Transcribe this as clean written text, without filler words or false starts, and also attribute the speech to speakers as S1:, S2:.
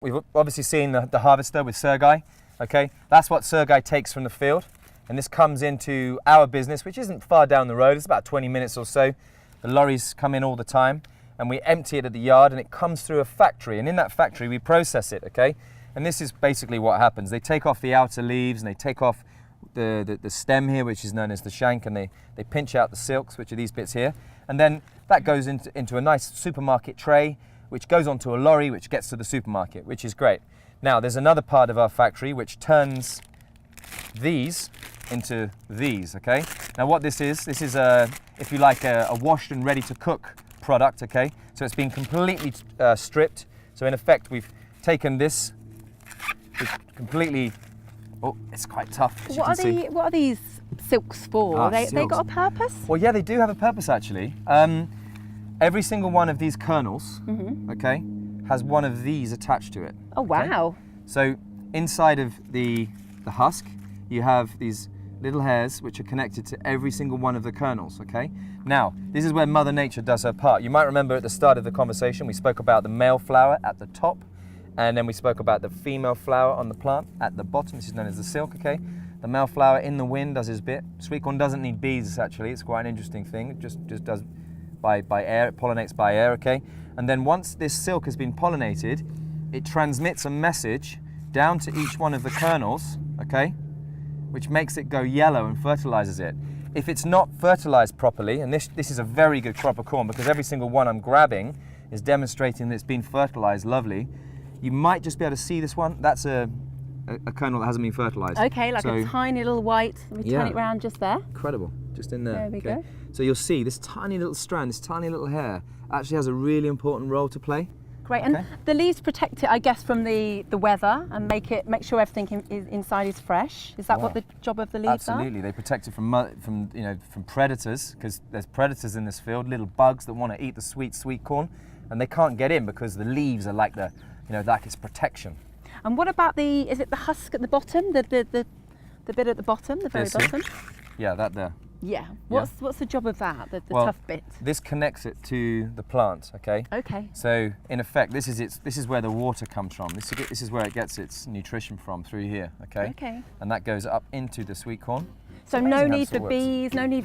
S1: We've obviously seen the harvester with Sergei, okay? That's what Sergei takes from the field, and this comes into our business, which isn't far down the road. It's about 20 minutes or so. The lorries come in all the time, and we empty it at the yard, and it comes through a factory, and in that factory we process it, okay? And this is basically what happens. They take off the outer leaves, and they take off the stem here, which is known as the shank, and they pinch out the silks, which are these bits here, and then that goes into a nice supermarket tray, which goes onto a lorry, which gets to the supermarket, which is great. Now, there's another part of our factory which turns these into these, okay? Now, what this is if you like, a washed and ready to cook product, okay? So it's been completely stripped. So in effect, we've taken this, completely, oh, it's quite tough, as you can see.
S2: What are these silks for? They got a purpose?
S1: Well, yeah, they do have a purpose, actually. Every single one of these kernels, okay, has one of these attached to it.
S2: Oh, wow.
S1: Okay? So inside of the husk, you have these little hairs which are connected to every single one of the kernels, okay? Now, this is where Mother Nature does her part. You might remember at the start of the conversation, we spoke about the male flower at the top, and then we spoke about the female flower on the plant at the bottom. This is known as the silk, okay? The male flower in the wind does his bit. Sweetcorn doesn't need bees, actually. It's quite an interesting thing. It just does by air, it pollinates by air, okay? And then once this silk has been pollinated, it transmits a message down to each one of the kernels, okay? Which makes it go yellow and fertilizes it. If it's not fertilized properly, and this is a very good crop of corn because every single one I'm grabbing is demonstrating that it's been fertilized lovely, you might just be able to see this one. That's a kernel that hasn't been fertilized.
S2: Okay, like a tiny little white. Let me turn it round just there.
S1: Incredible, just in there.
S2: There we go.
S1: So you'll see this tiny little strand, this tiny little hair, actually has a really important role to play.
S2: Great, and the leaves protect it, I guess, from the weather and make sure everything inside is fresh. Is that what the job of the leaves are?
S1: Absolutely, they protect it from predators, because there's predators in this field, little bugs that want to eat the sweet corn, and they can't get in because the leaves are like like its protection.
S2: And what about is it the husk at the bottom, the bit at the bottom, the very bottom?
S1: Yeah, that there.
S2: Yeah. What's the job of that, the tough bit?
S1: This connects it to the plant, okay?
S2: Okay.
S1: So in effect, this is where the water comes from. This is where it gets its nutrition from, through here, okay?
S2: Okay.
S1: And that goes up into the sweet corn.
S2: So no need for bees, no need